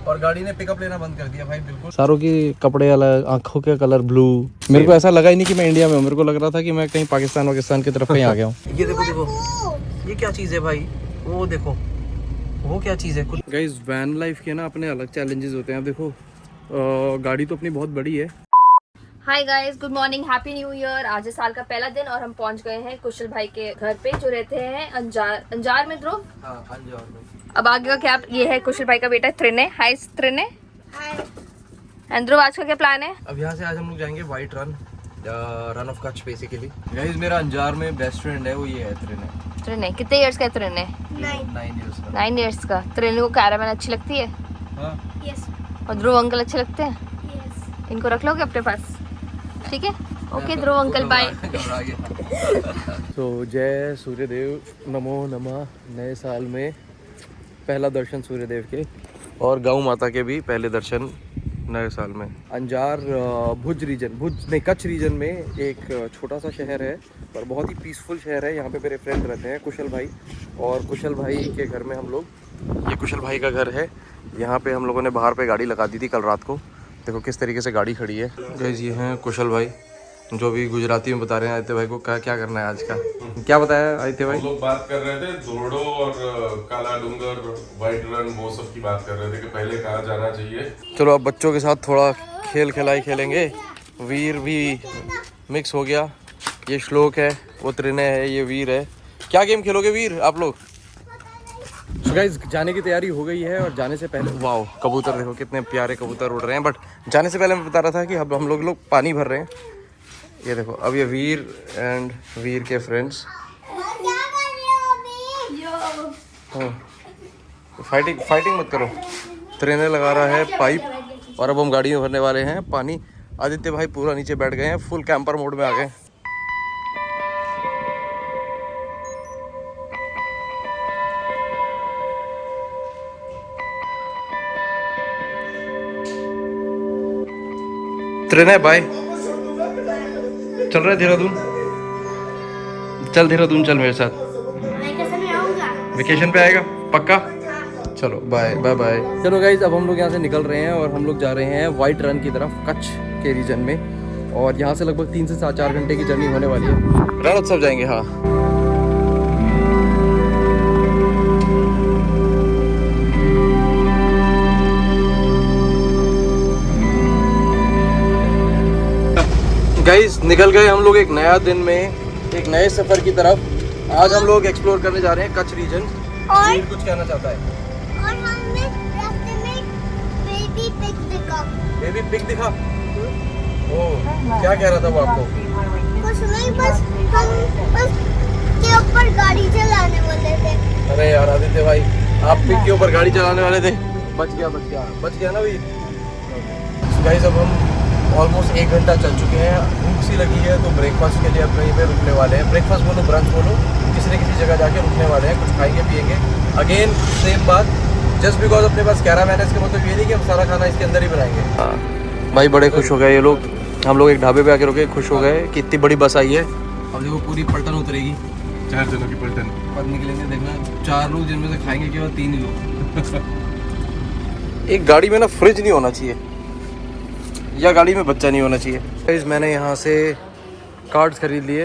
और गाड़ी ने पिकअप लेना बंद कर दिया भाई बिल्कुल। सारों की कपड़े अलग, आंखों के कलर ब्लू। मेरे को ऐसा लगा ही नहीं कि मैं इंडिया में हूँ, मेरे को लग रहा था कि मैं कहीं पाकिस्तान की तरफ कहीं आ गया हूँ। ये देखो देखो, ये क्या चीज़ है भाई, वो देखो वो क्या चीज़ है। कुछ गाइस वैन लाइफ के ना अपने अलग चैलेंजेस होते हैं। अब देखो गाड़ी तो अपनी बहुत बड़ी है। Hi guys, good morning, happy new year. आज है साल का पहला दिन और हम पहुंच गए हैं कुशल भाई के घर पे जो रहते हैं अंजार में। ध्रुव, अंजार में। अब आगे का क्या, ये है कुशल भाई का बेटा त्रिने। हाय त्रिने। एंड ध्रुव, आज का क्या प्लान है? अब यहाँ से आज हम लोग जाएंगे white run of Kutch basically. Guys मेरा अंजार में बेस्ट फ्रेंड है, वो ये है त्रिने। त्रिने कितने इयर्स का है? त्रिने 9 इयर्स का। त्रिने को कैरामैन अच्छी लगती है? यस और ध्रुव अंकल अच्छे लगते हैं? यस। इनको रख लोगे अपने पास? ठीक है, ओके ध्रुव अंकल, बाय। तो जय सूर्यदेव, नमो नमः। नए साल में पहला दर्शन सूर्यदेव के और गौ माता के भी पहले दर्शन नए साल में। अंजार कच्छ रीजन में एक छोटा सा शहर है पर बहुत ही पीसफुल शहर है। यहाँ पे मेरे फ्रेंड रहते हैं कुशल भाई, और कुशल भाई के घर में हम लोग, ये कुशल भाई का घर है। यहाँ पे हम लोगों ने बाहर पे गाड़ी लगा दी थी कल रात को। देखो किस तरीके से गाड़ी खड़ी है। गाइस ये हैं कुशल भाई, जो भी गुजराती में बता रहे हैं आदित्य भाई को क्या करना है आज का। क्या बताया आदित्य भाई? हम लोग बात कर रहे थे धोड़ो और काला डूंगर, वाइट रन, वो सब की बात कर रहे थे कि पहले कहाँ जाना चाहिए। चलो अब बच्चों के साथ थोड़ा खेल खिलाई खेलेंगे। वीर भी मिक्स हो गया। ये श्लोक है, वो त्रिनय है, ये वीर है। क्या गेम खेलोगे वीर आप लोग? So guys, जाने की तैयारी हो गई है और जाने से पहले वाओ कबूतर देखो कितने प्यारे कबूतर उड़ रहे हैं। बट जाने से पहले मैं बता रहा था कि अब हम लोग पानी भर रहे हैं। ये देखो अब ये वीर एंड वीर के फ्रेंड्स फाइटिंग मत करो। त्रिनय लगा रहा है पाइप और अब हम गाड़ी में भरने वाले हैं पानी। आदित्य भाई पूरा नीचे बैठ गए हैं, फुल कैंपर मोड में आ गए। त्रिनय बाय, चल रहा है देहरादून? चल देहरादून चल मेरे साथ। वेकेशन पे आएगा पक्का? चलो बाय बाय बाय। चलो गाइज अब हम लोग यहाँ से निकल रहे हैं और हम लोग जा रहे हैं वाइट रन की तरफ, कच्छ के रीजन में। और यहाँ से लगभग 3 से 4 घंटे की जर्नी होने वाली है। रणोत्सव जाएंगे। हाँ गाइस निकल गए हम लोग एक नया दिन में, एक नए सफर की तरफ। आज हम लोग एक्सप्लोर करने जा रहे हैं कच्छ रीजन। और कुछ कहना चाहता है। और हमने रास्ते में बेबी पिग देखा। बेबी पिग दिखा? ओह क्या कह रहा था वो आपको? कुछ नहीं, बस हम बस के ऊपर गाड़ी चलाने वाले थे। अरे यार आदित्य भाई, आप पिग के ऊपर गाड़ी चलाने वाले थे। बच गया ना भाई। गाइस अब हम ऑलमोस्ट 1 घंटा चल चुके हैं। भूख सी लगी है तो ब्रेकफास्ट के लिए अब कहीं पे रुकने वाले हैं। ब्रेकफास्ट बोलो ब्रंच बोलो, किसी न किसी जगह जाके रुकने वाले हैं, कुछ खाएंगे पिएंगे। अगेन सेम बात, जस्ट बिकॉज अपने पास कैरावैन है इसका मतलब ये नहीं कि हम सारा खाना इसके अंदर ही बनाएंगे। हाँ भाई बड़े खुश हो गए ये लोग। हम लोग एक ढाबे पे आके रुके, खुश हो गए कि इतनी बड़ी बस आई है। अब देखो पूरी पलटन उतरेगी, 4 जनों की पलटन और निकलेंगे। देखना 4 लोग जिनमें से खाएंगे केवल 3 ही लोग। एक गाड़ी में ना फ्रिज नहीं होना चाहिए या गाड़ी में बच्चा नहीं होना चाहिए। मैंने यहाँ से कार्ड्स खरीद लिए,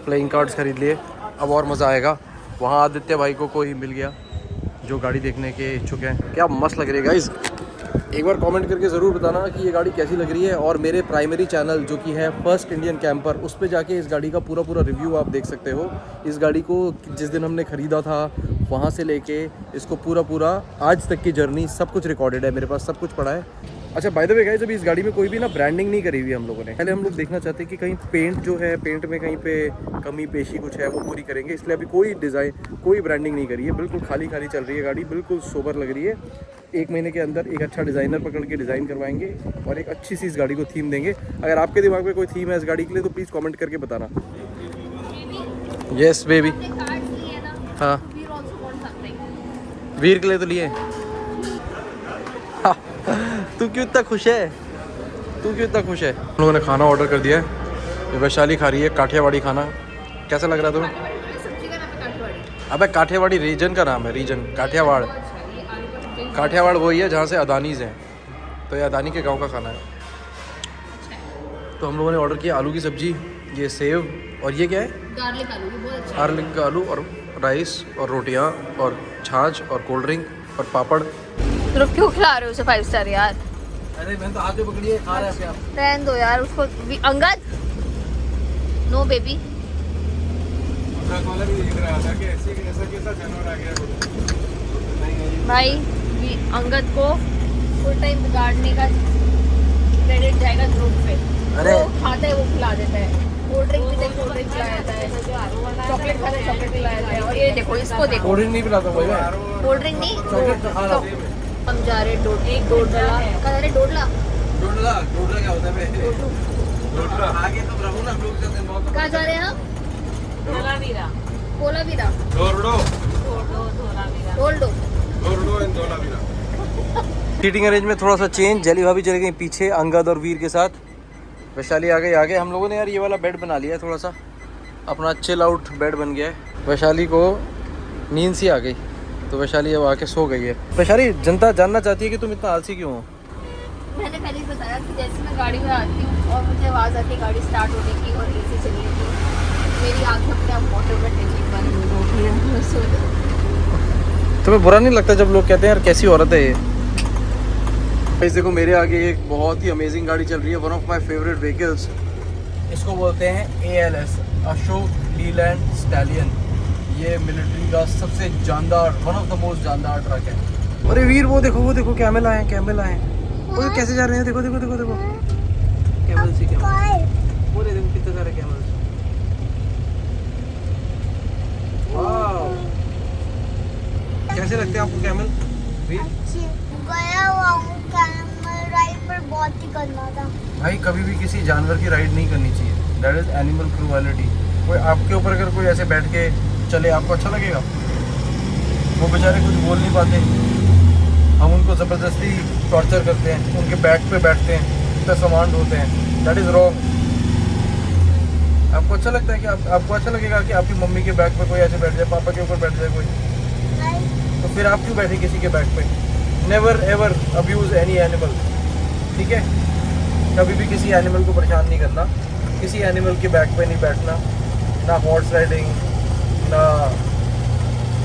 प्लेइंग कार्ड्स खरीद लिए। अब और मज़ा आएगा। वहाँ आदित्य भाई को कोई मिल गया जो गाड़ी देखने के इच्छुक हैं। क्या मस्त लग रही है गाइस। एक बार कमेंट करके ज़रूर बताना कि ये गाड़ी कैसी लग रही है। और मेरे प्राइमरी चैनल जो कि है फर्स्ट इंडियन कैंपर, उस पर जाके इस गाड़ी का पूरा रिव्यू आप देख सकते हो। इस गाड़ी को जिस दिन हमने ख़रीदा था वहाँ से लेके इसको पूरा आज तक की जर्नी सब कुछ रिकॉर्डेड है, मेरे पास सब कुछ पड़ा है। अच्छा बाय द वे गाइस, अभी इस गाड़ी में कोई भी ना ब्रांडिंग नहीं करी हुई हम लोगों ने। पहले हम लोग देखना चाहते हैं कि कहीं पेंट जो है, पेंट में कहीं पे कमी पेशी कुछ है वो पूरी करेंगे, इसलिए अभी कोई डिज़ाइन, कोई ब्रांडिंग नहीं करी है। बिल्कुल खाली चल रही है गाड़ी, बिल्कुल सोबर लग रही है। 1 महीने के अंदर एक अच्छा डिज़ाइनर पकड़ के डिज़ाइन करवाएंगे और एक अच्छी सी इस गाड़ी को थीम देंगे। अगर आपके दिमाग में कोई थीम है इस गाड़ी के लिए तो प्लीज़ कॉमेंट करके बताना। Yes baby. हाँ वीर के लिए तो लिए। तू क्यों इतना खुश है? हम लोगों ने खाना ऑर्डर कर दिया है। वैशाली खा रही है काठियावाड़ी खाना। कैसा लग रहा है तुम्हें? अबे काठियावाड़ी रीजन का नाम है, रीजन काठियावाड़। काठियावाड़ वही है जहाँ से अदानीज़ हैं, तो ये अदानी के गांव का खाना है। तो हम लोगों ने ऑर्डर किया आलू की सब्जी, ये सेव, और ये क्या है? गार्लिक आलू, ये बहुत अच्छा गार्लिक का आलू, और राइस और रोटियाँ और छाछ और कोल्ड ड्रिंक और पापड़। है। तो क्यों खिला रहे हो उसे 5 स्टार यार? अरे मैंने तो आगे पकड़िए, खा रहा है आप। रहने दो यार उसको भी। Angad no baby. भाई अंगद को फुल टाइम बिगाड़ने का क्रेडिट जाएगा ध्रुव पे। अरे वो खाता है वो खिला देता है, कोल्ड ड्रिंक पीते कोल्ड ड्रिंक पिलाया जाता है, चॉकलेट खाते चॉकलेट पिलाया जाता है। और ये देखो इसको देखो, कोल्ड ड्रिंक नहीं पिलाता भाई मैं, कोल्ड ड्रिंक नहीं चॉकलेट तो खा रहा हूँ। हम जा रहे डोडला कहा रहे डोडला डोडला क्या होता है बे? डोडला आगे तो रहूं ना लोग जैसे बहुत। कहाँ जा रहे हैं हम? कोलावीरा डोरडो डोल्डो। सीटिंग अरेंज में थोड़ा सा चेंज, जली भाभी चले गई पीछे अंगद और वीर के साथ, वैशाली आ गई आगे। हम लोगों ने यार ये वाला बेड बना लिया है, थोड़ा सा अपना चिल आउट बेड बन गया है। वैशाली को नींद सी आ गई तो वैशाली अब आके सो गई है। वैशाली जनता जानना चाहती है कि तुम इतना आलसी क्यों हो? मैंने पहले ही बताया कि जैसे मैं गाड़ी में आती हूँ और मुझे आवाज़ आती है गाड़ी स्टार्ट होने की और एसी चलने की, मेरी आँखें अपने आप ऑटोमेटिकली बंद होती है, मैं सो जाती। तुम्हें बुरा नहीं लगता जब लोग कहते हैं यार कैसी औरत है ये? इस देखो मेरे आगे एक बहुत ही अमेजिंग गाड़ी चल रही है, one of my favourite vehicles. इसको बोलते हैं ALS, अशोक लीलैंड स्टैलियन। ये मिलिट्री का सबसे जानदार, वन ऑफ द मोस्ट जानदार ट्रक है। अरे वीर वो देखो कैमल आए, कैमल आए। वो कैसे जा रहे हैं, देखो कैमल सी कैमल, वो देखो कितने सारे कैमल्स। वाओ, कैसे लगते हैं आपको कैमल वीर? गया हुआ हूँ कैमल राइड पर, बहुत ही करना था भाई कभी भी किसी जानवर की राइड नहीं करनी चाहिए, दैट इज एनिमल क्रूएलिटी। कोई आपके ऊपर अगर कोई ऐसे बैठ के चले आपको अच्छा लगेगा? वो बेचारे कुछ बोल नहीं पाते, हम उनको ज़बरदस्ती टॉर्चर करते हैं, उनके बैक पे बैठते हैं, उनका सामान ढोते हैं, दैट इज़ रॉन्ग। आपको अच्छा लगता है कि आपको अच्छा लगेगा कि आपकी मम्मी के बैक पे कोई ऐसे बैठ जाए, पापा के ऊपर बैठ जाए कोई, तो फिर आप क्यों बैठे किसी के बैक पे? Never ever abuse any animal, ठीक है? कभी भी किसी एनिमल को परेशान नहीं करना, किसी एनिमल के बैक पे नहीं बैठना, ना हॉर्स राइडिंग ना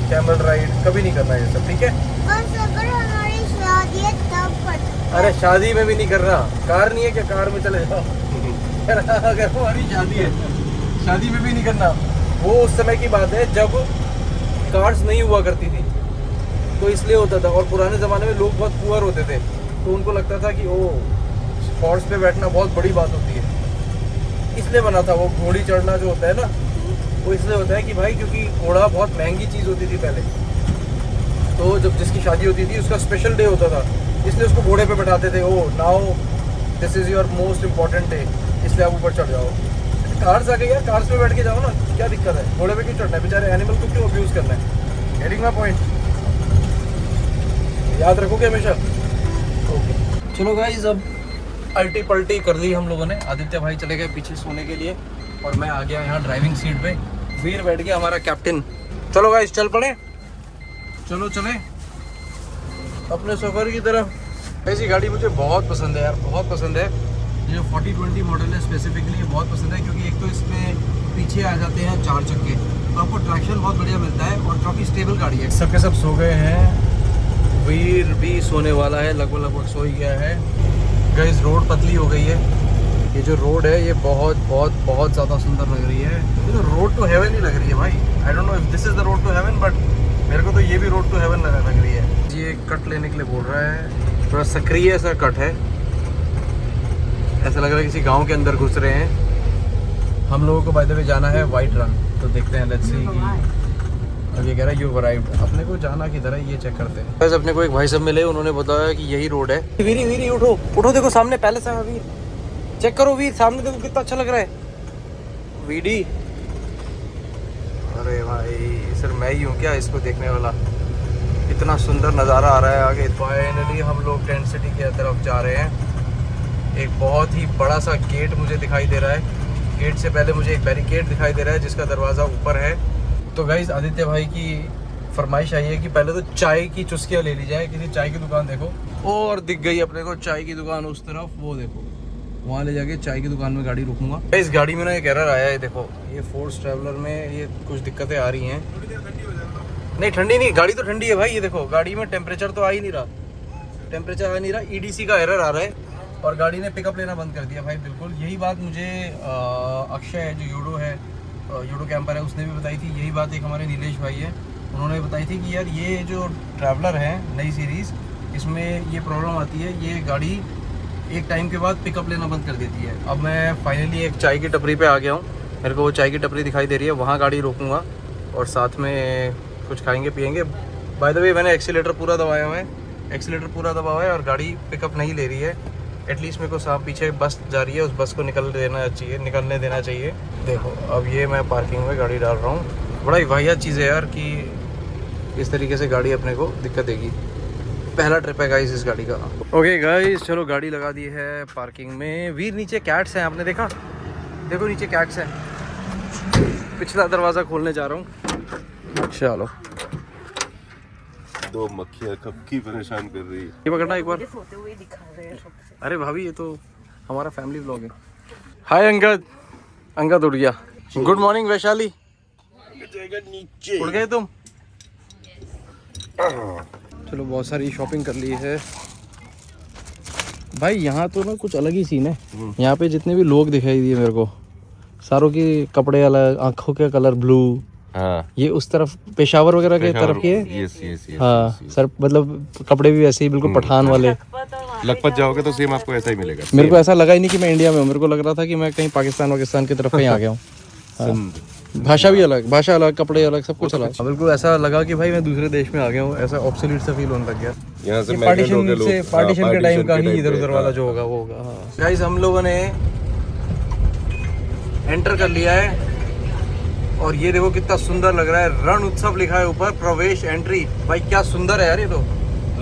कैमल राइड, कभी नहीं करना ये सब, ठीक है? बस अगर हमारी शादी है तब पर। अरे शादी में भी नहीं करना, कार नहीं है क्या, कार में चले जाओ। अगर हमारी शादी है, शादी में भी नहीं करना। वो उस समय की बात है जब कार्स नहीं हुआ करती थी, तो इसलिए होता था। और पुराने ज़माने में लोग बहुत पुअर होते थे, तो उनको लगता था कि ओ हॉर्स पे बैठना बहुत बड़ी बात होती है, इसलिए बना था। वो घोड़ी चढ़ना जो होता है ना, वो इसलिए होता है कि भाई क्योंकि घोड़ा बहुत महंगी चीज़ होती थी पहले, तो जब जिसकी शादी होती थी उसका स्पेशल डे होता था, इसलिए उसको घोड़े पे बैठाते थे। Oh now this is your most important day, इसलिए आप ऊपर चढ़ जाओ। कार्स आ गई यार, कार्स पे बैठ के जाओ ना, क्या दिक्कत है? घोड़े पे क्यों चढ़ना है? बेचारे एनिमल को क्यों अब्यूज़ करना है? गेटिंग माय पॉइंट, याद रखोगे हमेशा। ओके चलो गाइस, अब अल्टी पल्टी कर ली हम लोगों ने। आदित्य भाई चले गए पीछे सोने के लिए और मैं आ गया यहाँ ड्राइविंग सीट पे। वीर बैठ गया हमारा कैप्टन। चलो गाइस चल पड़े, चलो चले अपने सफ़र की तरफ। ऐसी गाड़ी मुझे बहुत पसंद है यार, बहुत पसंद है। ये जो 4020 मॉडल है स्पेसिफिकली, ये बहुत पसंद है क्योंकि एक तो इसमें पीछे आ जाते हैं 4 चक्के, तो आपको ट्रैक्शन बहुत बढ़िया मिलता है और काफ़ी स्टेबल गाड़ी है। सबके सब सो गए हैं, वीर भी सोने वाला है, लगभग सो ही गया है। गाइस रोड पतली हो गई है, ये जो रोड है ये बहुत बहुत बहुत ज़्यादा सुंदर लग रही है। ये तो रोड टू हेवन ही लग रही है भाई। I don't know if this is the road to heaven, but मेरे को तो ये भी रोड टू हेवन लग रही है। ये कट लेने के लिए बोल रहा है, थोड़ा सक्रिय सा कट है, ऐसा लग रहा है किसी गांव के अंदर घुस रहे हैं। हम लोगों को बाय द वे जाना है वाइट रन, तो देखते हैं, लेट्स सी कि अब ये कह रहा है यू अराइव्ड। अपने को जाना किधर है ये चेक करते हैं। बस अपने को एक भाई साहब मिले, उन्होंने बताया कि यही रोड है। वीरी वीरी उठो उठो, देखो सामने पैलेस है वीर, चेक करो वीर, सामने देखो कितना अच्छा लग रहा है वीडी। अरे भाई सर मैं ही हूँ क्या इसको देखने वाला? इतना सुंदर नज़ारा आ रहा है आगे। फाइनली हम लोग टेंट सिटी की तरफ जा रहे हैं। एक बहुत ही बड़ा सा गेट मुझे दिखाई दे रहा है, गेट से पहले मुझे एक बैरिकेड दिखाई दे रहा है जिसका दरवाज़ा ऊपर है। तो गाइस आदित्य भाई की फरमाइश आई है कि पहले तो चाय की चुस्कियाँ ले ली जाए। किसी चाय की दुकान देखो, और दिख गई अपने को चाय की दुकान उस तरफ, वो देखो वहाँ ले जाके चाय की दुकान में गाड़ी रुकूंगा। इस गाड़ी में ना एक एरर आया है, देखो ये फोर्स ट्रैवलर में ये कुछ दिक्कतें आ रही हैं। नहीं ठंडी नहीं, गाड़ी तो ठंडी है भाई। ये देखो गाड़ी में टेम्परेचर तो आ ही नहीं रहा, टेम्परेचर आ नहीं रहा, EDC का एरर आ रहा है और गाड़ी ने पिकअप लेना बंद कर दिया भाई। बिल्कुल यही बात मुझे अक्षय है जो यूडो है, यूडो कैंपर है, उसने भी बताई थी। यही बात एक हमारे नीलेश भाई है, उन्होंने बताई थी कि यार ये जो ट्रैवलर है नई सीरीज़, इसमें ये प्रॉब्लम आती है, ये गाड़ी एक टाइम के बाद पिकअप लेना बंद कर देती है। अब मैं फाइनली एक चाय की टपरी पे आ गया हूँ, मेरे को वो चाय की टपरी दिखाई दे रही है, वहाँ गाड़ी रोकूँगा और साथ में कुछ खाएंगे पिएंगे। बाय द वे मैंने एक्सीलेटर पूरा दबाया हुआ है, एक्सीलेटर पूरा दबा हुआ है और गाड़ी पिकअप नहीं ले रही है। एटलीस्ट मेरे को साफ पीछे बस जा रही है, उस बस को निकलने देना चाहिए। देखो अब ये मैं पार्किंग में गाड़ी डाल रहा हूँ। बड़ा ही वाहियात चीज़ है यार कि इस तरीके से गाड़ी अपने को दिक्कत देगी। पहला ट्रिप है गाइस इस गाड़ी का। ओके गाइस चलो गाड़ी लगा दी है पार्किंग में। वीर नीचे कैट्स हैं, आपने देखा? देखो नीचे कैट्स हैं। पिछला दरवाज़ा खोलने जा रहा हूँ। चलो, दो मक्खियाँ कब की परेशान कर रही है। ये पकड़ना एक बार। अरे भाभी ये तो हमारा फैमिली व्लॉग है। हाय अंगद, अंगद उड़ गया। गुड मॉर्निंग वैशाली, नीचे उड़ गए तुम? चलो बहुत सारी शॉपिंग कर ली है भाई। यहाँ तो ना कुछ अलग ही सीन है। यहाँ पे जितने भी लोग दिखाई दिए मेरे को, सारों के कपड़े अलग, आंखों के कलर ब्लू। हाँ, ये उस तरफ पेशावर वगैरह के तरफ की है। यस हाँ सर, मतलब कपड़े भी वैसे ही बिल्कुल पठान वाले। लखपत जाओगे तो सेम आपको ऐसा ही मिलेगा। मेरे को ऐसा लगा ही नहीं कि मैं इंडिया में हूँ, मेरे को लग रहा था कि मैं कहीं पाकिस्तान की तरफ कहीं आ गया हूँ। हाँ। भाषा भी अलग, भाषा अलग, कपड़े अलग, सब कुछ अलग। बिल्कुल ऐसा लगा कि भाई मैं दूसरे देश में आ गया हूँ, ऐसा ऑब्सोल्यूट सा फील होने लग गया। यहाँ से पार्टीशन के टाइम का ही इधर उधर वाला जो होगा वो होगा। हाँ गाइस हम लोगों ने एंटर कर लिया है और ये देखो कितना सुंदर लग रहा है। रण उत्सव लिखा है ऊपर, प्रवेश एंट्री। भाई क्या सुंदर है यार ये तो।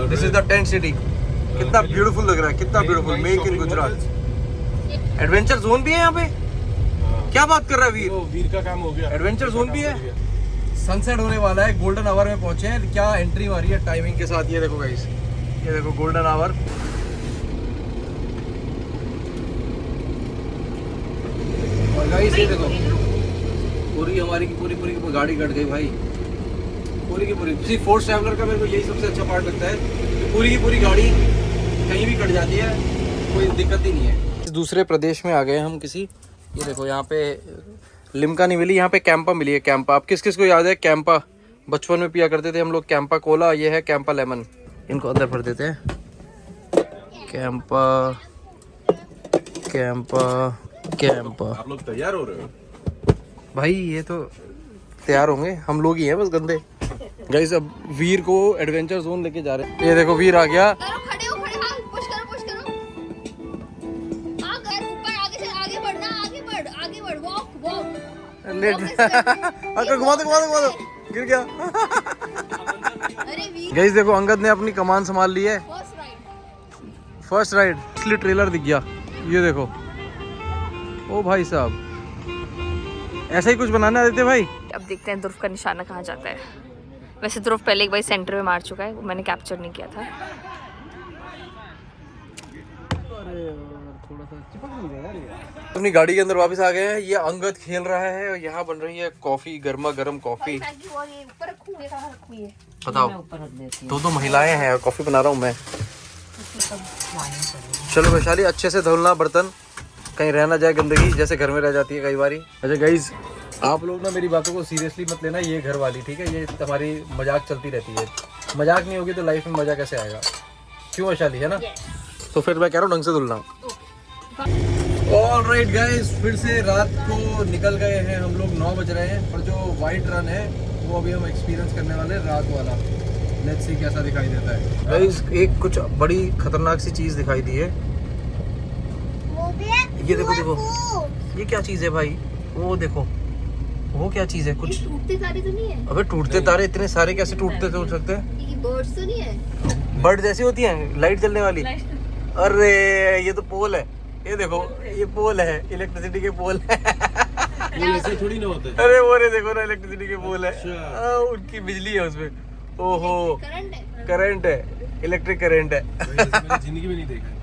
This is the tent city. कितना ब्यूटीफुल लग रहा है, कितना beautiful. Make in Gujarat. Adventure zone भी है यहाँ पे। क्या बात कर रहा है वीर? वीर का काम हो गया। एडवेंचर जोन भी है। सनसेट होने वाला है, गोल्डन आवर में पहुंचे हैं। क्या एंट्री मारी है टाइमिंग के साथ। ये देखो गाइस, ये देखो गोल्डन आवर। और गाइस ये देखो पूरी हमारी की पूरी गाड़ी कट गई भाई, पूरी की पूरी। किसी फोर्स ट्रैवलर का मेरे को यही सबसे अच्छा पार्ट लगता है कि पूरी की पूरी गाड़ी कहीं भी कट जाती है, कोई दिक्कत ही नहीं है। दूसरे प्रदेश में आ गए हम किसी। ये देखो यहाँ पे लिम्का नहीं मिली, यहाँ पे कैंपा मिली है। कैंपा, आप किस किस को याद है कैंपा? बचपन में पिया करते थे हम लोग कैंपा कोला। ये है कैंपा लेमन। इनको अंदर भर देते हैं। कैंपा कैंपा कैंपा। आप लोग तैयार हो रहे हो भाई? ये तो तैयार होंगे, हम लोग ही हैं बस गंदे। गाइस अब वीर को एडवेंचर जोन लेके जा रहे हैं। ये देखो वीर आ गया। खड़े हो, हाँ, पुश करो। आगे बढ़ना, आगे बढ़, वॉक। अगर घुमा दो, गिर गया। अरे वीर, गाइस देखो अंगद ने अपनी कमान संभाल ली है। फर्स्ट राइड इसलिए ट्रेलर दिख गया। ये देखो, ओ भाई साहब ऐसा ही कुछ बनाना देते भाई। अब देखते हैं ध्रुव का निशाना कहाँ जाता है। वैसे ध्रुव पहले एक बार सेंटर में मार चुका है, वो मैंने कैप्चर नहीं किया था। अपनी गाड़ी के अंदर वापस आ गए हैं। ये अंगद खेल रहा है और यहाँ बन रही है कॉफी, गर्मा गर्म कॉफी। बताओ, दो महिलाएं हैं और कॉफी बना रहा हूँ मैं। चलो वैशाली अच्छे से धुलना बर्तन, कहीं रह ना जाए गंदगी जैसे घर में रह जाती है कई बारी। अच्छा गाइज आप लोग ना मेरी बातों को सीरियसली मत लेना, ये घर वाली ठीक है, ये हमारी मजाक चलती रहती है। मजाक नहीं होगी तो लाइफ में मजा कैसे आएगा? क्यों वैशाली, है ना? तो फिर मैं कह रहा हूँ ढंग से धुलना। ऑलराइट गाइस, फिर से रात को निकल गए हैं हम लोग। 9 बज रहे हैं और जो वाइट रन है वो अभी हम एक्सपीरियंस करने वाले हैं, रात वाला। लेट्स सी कैसा दिखाई देता है। गाइस एक कुछ बड़ी खतरनाक सी चीज़ दिखाई दी है। ये देखो देखो, ये क्या चीज़ है भाई? वो देखो, वो क्या चीज़ है? कुछ टूटते तारे तो नहीं है? अबे टूटते तारे इतने सारे कैसे टूटते हो सकते हैं? ये बर्ड्स तो नहीं है? बर्ड जैसी होती हैं लाइट जलने वाली। अरे ये तो पोल है, ये देखो ये पोल है, इलेक्ट्रिसिटी के पोल है। ऐसे थोड़ी ना होता है। अरे वो रे देखो ना इलेक्ट्रिसिटी के पोल है, उनकी बिजली है उसमें। ओहो करंट है, इलेक्ट्रिक करंट है। मैंने जिंदगी में नहीं देखा है।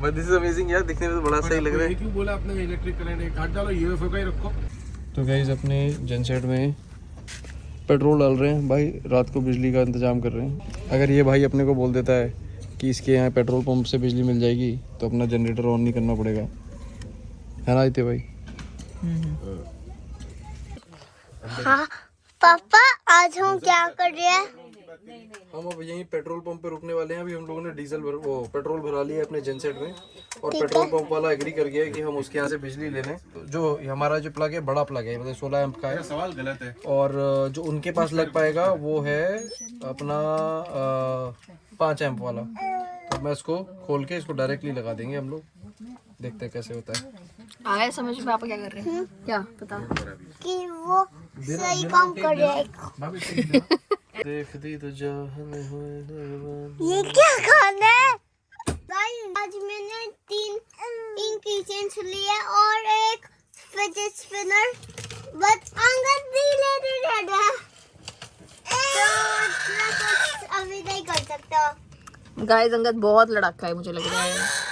बट दिस इज अमेजिंग यार, दिखने में तो बड़ा सही लग रहा है। क्यों बोला आपने इलेक्ट्रिक करंट है? काट डालो, यूएफओ का ही रखो। तो गाइस अपने जनसेट में पेट्रोल डाल रहे हैं भाई, रात को बिजली का इंतजाम कर रहे हैं। अगर ये भाई अपने को बोल देता है कि इसके यहाँ पेट्रोल पंप से बिजली मिल जाएगी तो अपना जनरेटर ऑन नहीं करना पड़ेगा, है ना आदित्य भाई? हाँ पापा, आज हम क्या कर रहे हैं? हम अब यहीं पेट्रोल पंप पे रुकने वाले हैं। अभी हम लोगों ने पेट्रोल भरा लिया है अपने जनसेट में, और पेट्रोल पंप वाला एग्री कर गया है कि हम उसके यहाँ से बिजली ले लें। तो जो हमारा जो प्लग है बड़ा प्लग है, मतलब 16 एम्प का है। सवाल गलत है। और जो उनके पास लग पाएगा वो है अपना 5 एम्प वाला। तो मैं इसको खोल के इसको डायरेक्टली लगा देंगे हम लोग, देखते हैं कैसे होता है। आया समझ में पापा क्या कर रहे हैं? क्या पता कि वो सही काम कर रहे हैं। देखती तो जहान ये क्या खाना है? भाई आज मैंने तीन किचन्स लिए और एक फिजेट स्पिनर, बट अंगद नहीं लेने देना, तो मैं कुछ अभी नहीं कर सकता। गाइस अंगद बहुत लड़ाका है मुझे लग रहा है।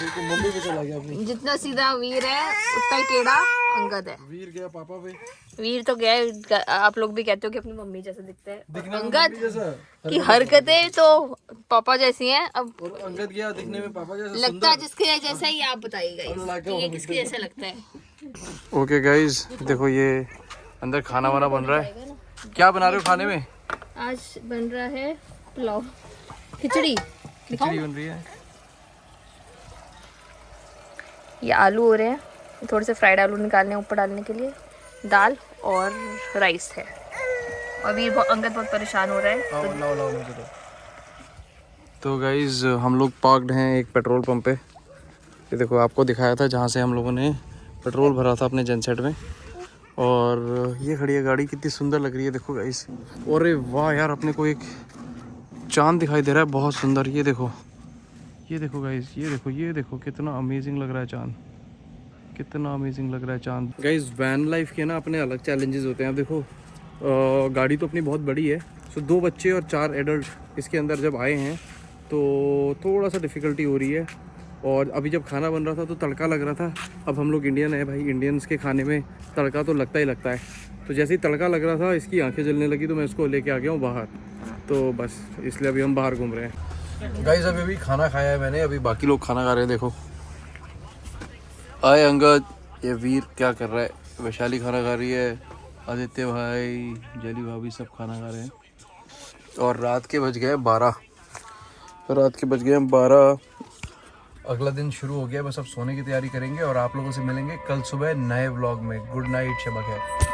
मम्मी पे चला गया अपनी। जितना सीधा वीर है उतना ही टेढ़ा अंगद है। वीर गया पापा पे। वीर तो गया है, आप लोग भी कहते हो कि अपनी मम्मी जैसा दिखता है। दिखने में अंगद मम्मी जैसा, की हरकतें तो पापा जैसी हैं। अब और अंगद गया दिखने में पापा जैसा। लगता है जिसके जैसा ही आप बताइएगा, ये किसके जैसा लगता है। ओके गाइज देखो, ये अंदर खाना वाना बन रहा है। क्या बना रहे हो खाने में? आज बन रहा है पुलाव, खिचड़ी बन रही है। ये आलू हो रहे हैं, थोड़े से फ्राइड आलू निकालने ऊपर डालने के लिए, दाल और राइस है। अभी अंगद बहुत परेशान हो रहा है। तो गाइज हम लोग पार्क्ड हैं एक पेट्रोल पंप पे। ये देखो आपको दिखाया था जहाँ से हम लोगों ने पेट्रोल भरा था अपने जनसेट में, और ये खड़ी है गाड़ी, कितनी सुंदर लग रही है देखो गाइज। अरे वाह यार, अपने को एक चांद दिखाई दे रहा है बहुत सुंदर। ये देखो गाइज, ये देखो कितना अमेजिंग लग रहा है चांद, कितना अमेजिंग लग रहा है चांद। गाइज वैन लाइफ के ना अपने अलग चैलेंजेस होते हैं। अब देखो गाड़ी तो अपनी बहुत बड़ी है, सो 2 बच्चे और 4 एडल्ट इसके अंदर जब आए हैं तो थोड़ा सा डिफ़िकल्टी हो रही है। और अभी जब खाना बन रहा था तो तड़का लग रहा था। अब हम लोग इंडियन है भाई, इंडियंस के खाने में तड़का तो लगता ही लगता है। तो जैसे ही तड़का लग रहा था इसकी आंखें जलने लगी, तो मैं इसको लेके आ गया हूँ बाहर। तो बस इसलिए अभी हम बाहर घूम रहे हैं। गाइस अभी खाना खाया है मैंने, अभी बाकी लोग खाना खा रहे हैं। देखो आए अंगद, ये वीर क्या कर रहा है, वैशाली खाना खा रही है, आदित्य भाई, जली भाभी सब खाना खा रहे हैं। और रात के बज गए 12। अगला दिन शुरू हो गया, बस अब सोने की तैयारी करेंगे और आप लोगों से मिलेंगे कल सुबह नए व्लॉग में। गुड नाइट, शब ख़ैर।